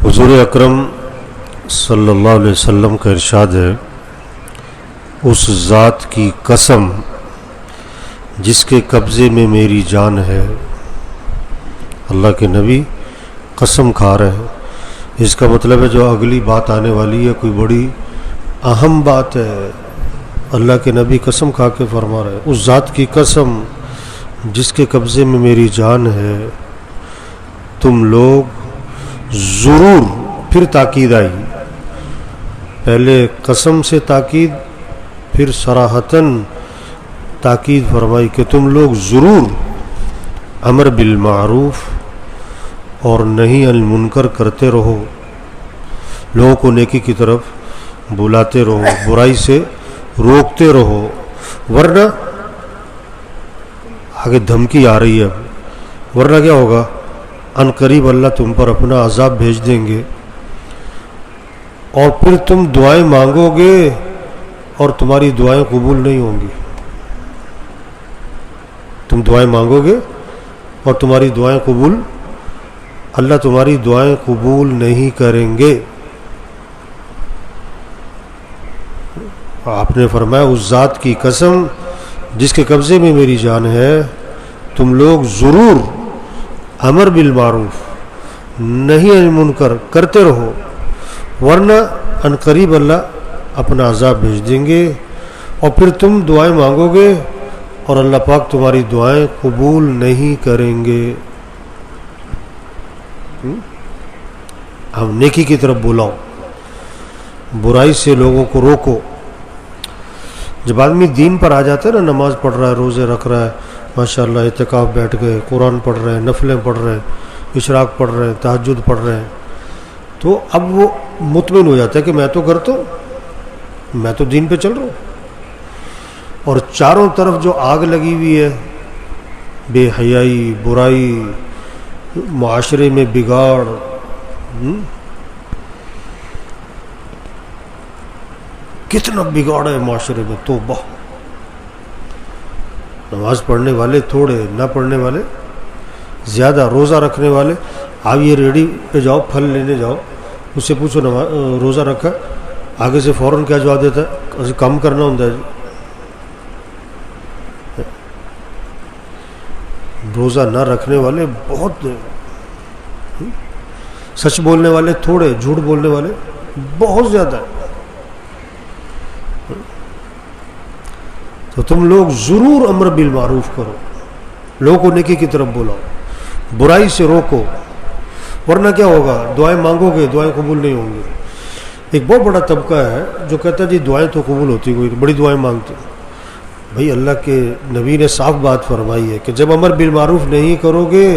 حضور اکرم صلی اللہ علیہ وسلم کا ارشاد ہے، اس ذات کی قسم جس کے قبضے میں میری جان ہے۔ اللہ کے نبی قسم کھا رہے ہیں، اس کا مطلب ہے جو اگلی بات آنے والی ہے کوئی بڑی اہم بات ہے۔ اللہ کے نبی قسم کھا کے فرما رہے ہیں، اس ذات کی قسم جس کے قبضے میں میری جان ہے، تم لوگ ضرور، پھر تاکید آئی، پہلے قسم سے تاکید، پھر صراحتاً تاکید فرمائی کہ تم لوگ ضرور امر بالمعروف اور نہی عن المنکر کرتے رہو، لوگوں کو نیکی کی طرف بلاتے رہو، برائی سے روکتے رہو، ورنہ آگے دھمکی آ رہی ہے، ورنہ کیا ہوگا؟ ان قریب اللہ تم پر اپنا عذاب بھیج دیں گے، اور پھر تم دعائیں مانگو گے اور تمہاری دعائیں قبول نہیں ہوں گی۔ تم دعائیں مانگو گے اور تمہاری دعائیں قبول، اللہ تمہاری دعائیں قبول نہیں کریں گے۔ آپ نے فرمایا، اس ذات کی قسم جس کے قبضے میں میری جان ہے، تم لوگ ضرور امر بالمعروف نہی عن المنکر کرتے رہو، ورنہ ان قریب اللہ اپنا عذاب بھیج دیں گے، اور پھر تم دعائیں مانگو گے اور اللہ پاک تمہاری دعائیں قبول نہیں کریں گے۔ ہم نیکی کی طرف بلاؤ، برائی سے لوگوں کو روکو۔ جب آدمی دین پر آ جاتا ہے نا، نماز پڑھ رہا ہے، روزے رکھ رہا ہے، ماشاءاللہ اعتکاف بیٹھ گئے، قرآن پڑھ رہے ہیں، نفلیں پڑھ رہے ہیں، اشراق پڑھ رہے ہیں، تہجد پڑھ رہے ہیں، تو اب وہ مطمئن ہو جاتا ہے کہ میں تو کرتا ہوں، میں تو دین پہ چل رہا ہوں۔ اور چاروں طرف جو آگ لگی ہوئی ہے، بے حیائی، برائی، معاشرے میں بگاڑ، کتنا بگاڑ ہے معاشرے میں، توبہ! نماز پڑھنے والے تھوڑے، نہ پڑھنے والے زیادہ، روزہ رکھنے والے، آپ یہ ریڑھی پہ جاؤ، پھل لینے جاؤ، اس سے پوچھو روزہ رکھا، آگے سے فوراً کیا جواب دیتا ہے؟ کم کرنا ہوتا ہے جی۔ روزہ نہ رکھنے والے بہت، سچ بولنے والے تھوڑے، جھوٹ بولنے والے بہت زیادہ۔ تو تم لوگ ضرور امر بالمعروف کرو، لوگوں کو نیکی کی طرف بلاؤ، برائی سے روکو، ورنہ کیا ہوگا؟ دعائیں مانگو گے، دعائیں قبول نہیں ہوں گی۔ ایک بہت بڑا طبقہ ہے جو کہتا ہے جی دعائیں تو قبول ہوتی، کوئی بڑی دعائیں مانگتے۔ بھائی اللہ کے نبی نے صاف بات فرمائی ہے کہ جب امر بالمعروف نہیں کرو گے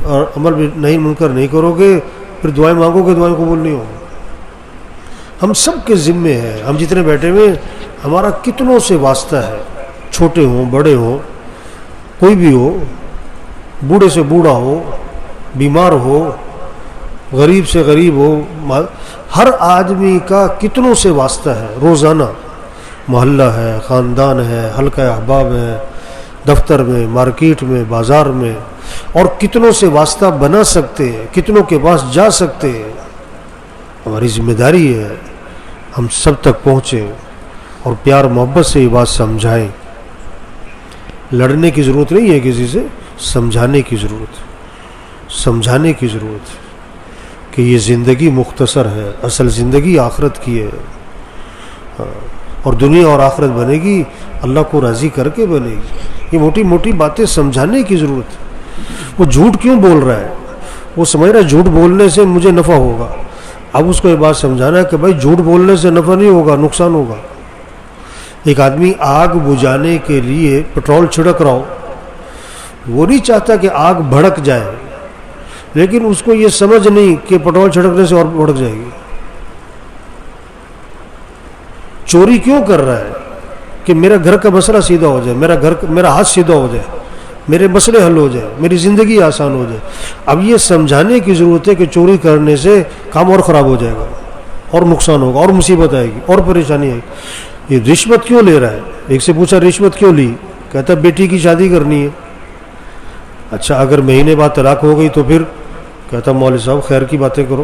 اور امر نہیں منکر نہیں کرو گے، پھر دعائیں مانگو گے، دعائیں قبول نہیں ہوں گی۔ ہم سب کے ذمے ہیں، ہم جتنے بیٹھے ہوئے، ہمارا کتنوں سے واسطہ ہے، چھوٹے ہوں، بڑے ہوں، کوئی بھی ہو، بوڑھے سے بوڑھا ہو، بیمار ہو، غریب سے غریب ہو، ہر آدمی کا کتنوں سے واسطہ ہے روزانہ۔ محلہ ہے، خاندان ہے، حلقہ احباب ہے، دفتر میں، مارکیٹ میں، بازار میں، اور کتنوں سے واسطہ بنا سکتے ہیں، کتنوں کے پاس جا سکتے ہیں۔ ہماری ذمہ داری ہے ہم سب تک پہنچیں اور پیار محبت سے یہ بات سمجھائیں۔ لڑنے کی ضرورت نہیں ہے کسی سے، سمجھانے کی ضرورت ہے، سمجھانے کی ضرورت ہے کہ یہ زندگی مختصر ہے، اصل زندگی آخرت کی ہے، اور دنیا اور آخرت بنے گی اللہ کو راضی کر کے بنے گی۔ یہ موٹی موٹی باتیں سمجھانے کی ضرورت ہے۔ وہ جھوٹ کیوں بول رہا ہے؟ وہ سمجھ رہا ہے جھوٹ بولنے سے مجھے نفع ہوگا۔ اب اس کو یہ بات سمجھانا ہے کہ بھائی جھوٹ بولنے سے نفع نہیں ہوگا، نقصان ہوگا۔ ایک آدمی آگ بجھانے کے لیے پٹرول چھڑک رہا ہو، وہ نہیں چاہتا کہ آگ بھڑک جائے، لیکن اس کو یہ سمجھ نہیں کہ پٹرول چھڑکنے سے اور بھڑک جائے گی۔ چوری کیوں کر رہا ہے؟ کہ میرا گھر کا مسئلہ سیدھا ہو جائے، میرا ہاتھ سیدھا ہو جائے، میرے مسئلے حل ہو جائے، میری زندگی آسان ہو جائے۔ اب یہ سمجھانے کی ضرورت ہے کہ چوری کرنے سے کام اور خراب ہو جائے گا، اور نقصان ہوگا، اور مصیبت آئے گی، اور پریشانی آئے گی۔ یہ رشوت کیوں لے رہا ہے؟ ایک سے پوچھا رشوت کیوں لی؟ کہتا بیٹی کی شادی کرنی ہے۔ اچھا اگر مہینے بعد طلاق ہو گئی تو پھر کہتا مولوی صاحب خیر کی باتیں کرو،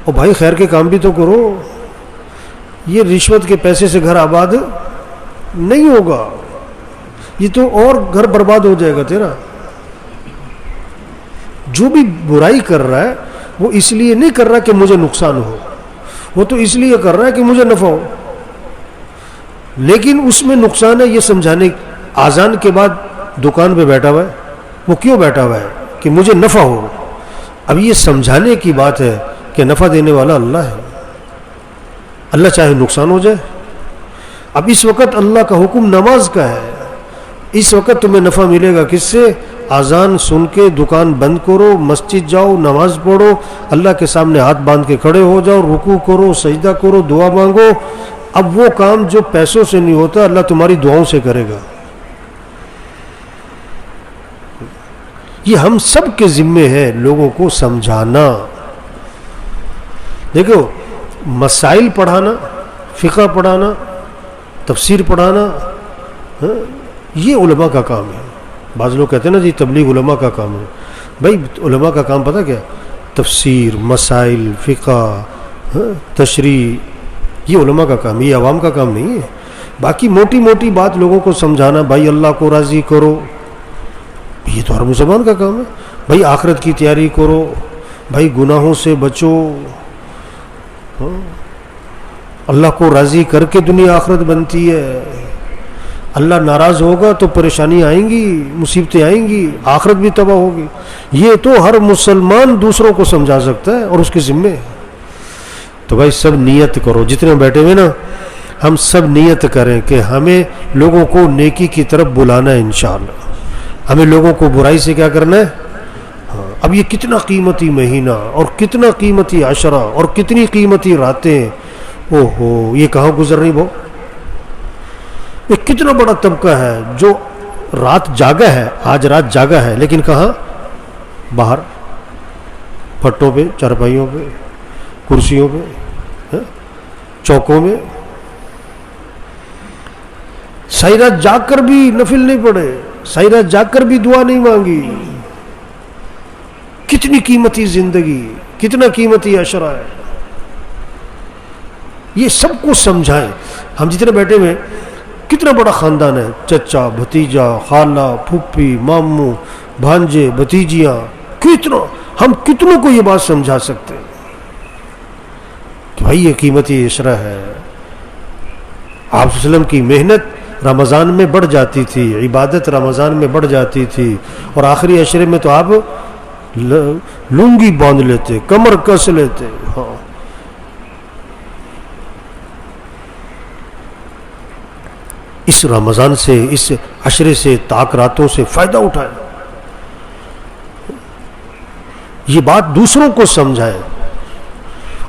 اور بھائی خیر کے کام بھی تو کرو. یہ رشوت کے پیسے سے گھر آباد نہیں ہوگا, یہ تو اور گھر برباد ہو جائے گا تیرا. جو بھی برائی کر رہا ہے وہ اس لیے نہیں کر رہا کہ مجھے نقصان ہو, وہ تو اس لیے کر رہا ہے کہ مجھے نفع ہو. لیکن اس میں نقصان ہے یہ سمجھانے. آزان کے بعد دکان پہ بیٹھا ہوا ہے, وہ کیوں بیٹھا ہوا ہے؟ کہ مجھے نفع ہو. اب یہ سمجھانے کی بات ہے کہ نفع دینے والا اللہ ہے, اللہ چاہے نقصان ہو جائے. اب اس وقت اللہ کا حکم نماز کا ہے, اس وقت تمہیں نفع ملے گا کس سے؟ آزان سن کے دکان بند کرو, مسجد جاؤ, نماز پڑھو, اللہ کے سامنے ہاتھ باندھ کے کھڑے ہو جاؤ, رکوع کرو, سجدہ کرو, دعا مانگو. اب وہ کام جو پیسوں سے نہیں ہوتا اللہ تمہاری دعاؤں سے کرے گا. یہ ہم سب کے ذمے ہے لوگوں کو سمجھانا. دیکھو مسائل پڑھانا, فقہ پڑھانا, تفسیر پڑھانا, یہ علماء کا کام ہے. بعض لوگ کہتے ہیں نا جی تبلیغ علماء کا کام ہے. بھائی علماء کا کام پتہ کیا؟ تفسیر, مسائل, فقہ, تشریح, یہ علماء کا کام ہے, یہ عوام کا کام نہیں ہے. باقی موٹی موٹی بات لوگوں کو سمجھانا, بھائی اللہ کو راضی کرو, یہ تو ہر مسلمان کا کام ہے. بھائی آخرت کی تیاری کرو, بھائی گناہوں سے بچو, اللہ کو راضی کر کے دنیا آخرت بنتی ہے. اللہ ناراض ہوگا تو پریشانی آئیں گی, مصیبتیں آئیں گی, آخرت بھی تباہ ہوگی. یہ تو ہر مسلمان دوسروں کو سمجھا سکتا ہے اور اس کے ذمے ہے. تو بھائی سب نیت کرو, جتنے بیٹھے ہوئے نا ہم سب نیت کریں کہ ہمیں لوگوں کو نیکی کی طرف بلانا ہے انشاءاللہ. ہمیں لوگوں کو برائی سے کیا کرنا ہے. اب یہ کتنا قیمتی مہینہ اور کتنا قیمتی عشرہ اور کتنی قیمتی راتیں, او ہو یہ کہاں گزر رہی بھاؤ. یہ کتنا بڑا طبقہ ہے جو رات جاگا ہے, آج رات جاگا ہے, لیکن کہاں؟ باہر پھٹوں پہ, چارپائیوں پہ, کرسیوں پہ, چوکوں میں. ساری رات جاگ کر بھی نفل نہیں پڑھے, ساری رات جاگ کر بھی دعا نہیں مانگی. کتنی قیمتی زندگی, کتنا قیمتی عشرہ ہے. یہ سب کو سمجھائیں. ہم جتنے بیٹھے ہوئے کتنا بڑا خاندان ہے, چچا, بھتیجا, خالہ, پھوپھی, ماموں, بھانجے, بھتیجیاں, کتنا. ہم کتنوں کو یہ بات سمجھا سکتے ہیں کہ بھائی یہ قیمتی عشرہ ہے. آپ صلی اللہ علیہ وسلم کی محنت رمضان میں بڑھ جاتی تھی, عبادت رمضان میں بڑھ جاتی تھی, اور آخری عشرے میں تو آپ لنگی باندھ لیتے, کمر کس لیتے. ہاں اس رمضان سے, اس عشرے سے, تاک راتوں سے فائدہ اٹھائیں. یہ بات دوسروں کو سمجھائیں.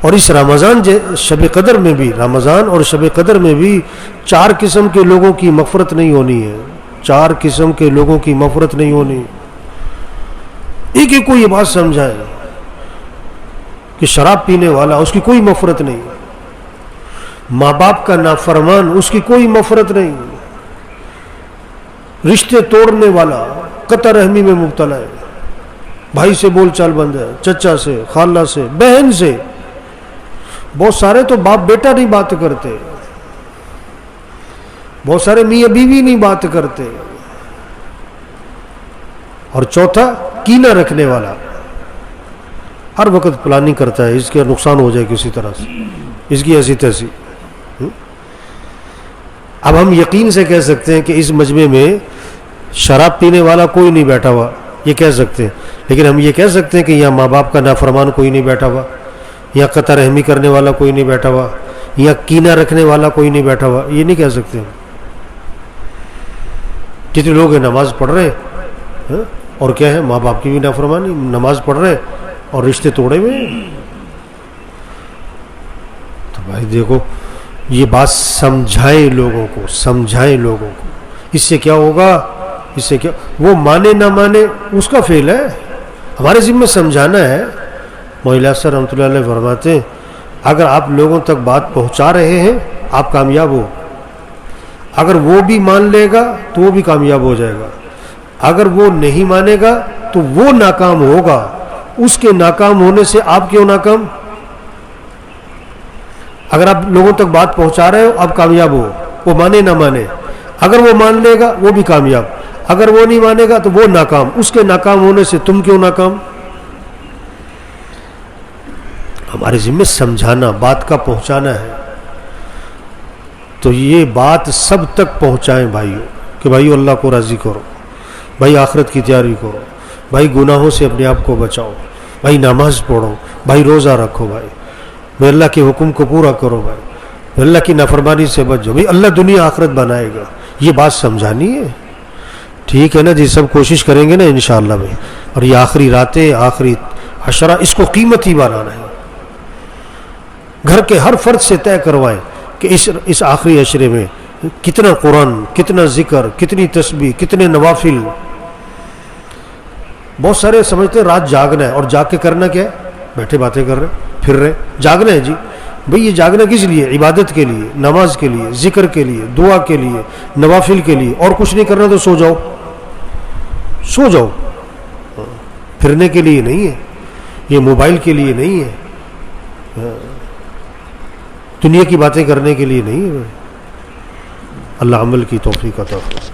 اور اس رمضان شب قدر میں بھی, رمضان اور شب قدر میں بھی 4 قسم کے لوگوں کی مغفرت نہیں ہونی ہے. 4 قسم کے لوگوں کی مغفرت نہیں ہونی. ایک ایک کو یہ بات سمجھائیں کہ شراب پینے والا اس کی کوئی مغفرت نہیں, ماں باپ کا نافرمان اس کی کوئی مغفرت نہیں, رشتے توڑنے والا قطع رحمی میں مبتلا ہے, بھائی سے بول چال بند ہے, چچا سے, خالہ سے, بہن سے. بہت سارے تو باپ بیٹا نہیں بات کرتے, بہت سارے میاں بیوی نہیں بات کرتے. اور چوتھا کینہ رکھنے والا, ہر وقت پلاننگ کرتا ہے اس کا نقصان ہو جائے کسی طرح سے, اس کی ایسی تیسی. اب ہم یقین سے کہہ سکتے ہیں کہ اس مجمع میں شراب پینے والا کوئی نہیں بیٹھا ہوا, یہ کہہ سکتے ہیں. لیکن ہم یہ کہہ سکتے ہیں کہ یہاں ماں باپ کا نافرمان کوئی نہیں بیٹھا ہوا, یا قطع رحمی کرنے والا کوئی نہیں بیٹھا ہوا, یا کینہ رکھنے والا کوئی نہیں بیٹھا ہوا. یہ نہیں کہہ سکتے. کتنے لوگ ہیں نماز پڑھ رہے ہیں اور کیا ہے, ماں باپ کی بھی نافرمانی, نماز پڑھ رہے ہیں اور رشتے توڑے ہوئے ہیں. تو بھائی دیکھو یہ بات سمجھائیں لوگوں کو, سمجھائیں لوگوں کو. اس سے کیا ہوگا, اس سے کیا, وہ مانے نہ مانے اس کا فعل ہے, ہمارے ذمہ سمجھانا ہے. مولا صاحب رحمۃ اللہ علیہ فرماتے ہیں اگر آپ لوگوں تک بات پہنچا رہے ہیں آپ کامیاب ہو. اگر وہ بھی مان لے گا تو وہ بھی کامیاب ہو جائے گا, اگر وہ نہیں مانے گا تو وہ ناکام ہوگا. اس کے ناکام ہونے سے آپ کیوں ناکام, اگر آپ لوگوں تک بات پہنچا رہے ہو آپ کامیاب ہو، وہ مانے نہ مانے، اگر وہ مان لے گا وہ بھی کامیاب، اگر وہ نہیں مانے گا تو وہ ناکام، اس کے ناکام ہونے سے تم کیوں ناکام؟ ہمارے ذمہ سمجھانا، بات کا پہنچانا ہے، تو یہ بات سب تک پہنچائیں بھائیو کہ بھائیو اللہ کو راضی کرو، بھائی آخرت کی تیاری کرو، بھائی گناہوں سے اپنے آپ کو بچاؤ، بھائی نماز پڑھو، بھائی روزہ رکھو، بھائی اللہ کے حکم کو پورا کرو، بھائی اللہ کی نافرمانی سے بچو، بھائی اللہ دنیا آخرت بنائے گا، یہ بات سمجھانی ہے۔ ٹھیک ہے نا جی، سب کوشش کریں گے نا انشاءاللہ بھائی، اور یہ آخری راتیں، آخری عشرہ، اس کو قیمتی بنانا ہے، گھر کے ہر فرد سے طے کروائیں کہ اس آخری عشرے میں کتنا قرآن، کتنا ذکر، کتنی تسبیح، کتنے نوافل۔ بہت سارے سمجھتے ہیں رات جاگنا ہے، اور جاگ کے کرنا کیا ہے؟ بیٹھے باتیں کر رہے، پھر رہے۔ جاگنا ہے جی، بھئی یہ جاگنا کس لیے؟ عبادت کے لیے، نماز کے لیے، ذکر کے لیے، دعا کے لیے، نوافل کے لیے، اور کچھ نہیں کرنا تو سو جاؤ، سو جاؤ، پھرنے کے لیے نہیں ہے، یہ موبائل کے لیے نہیں ہے، دنیا کی باتیں کرنے کے لیے نہیں ہے۔ اللہ عمل کی توفیق عطا فرمائے۔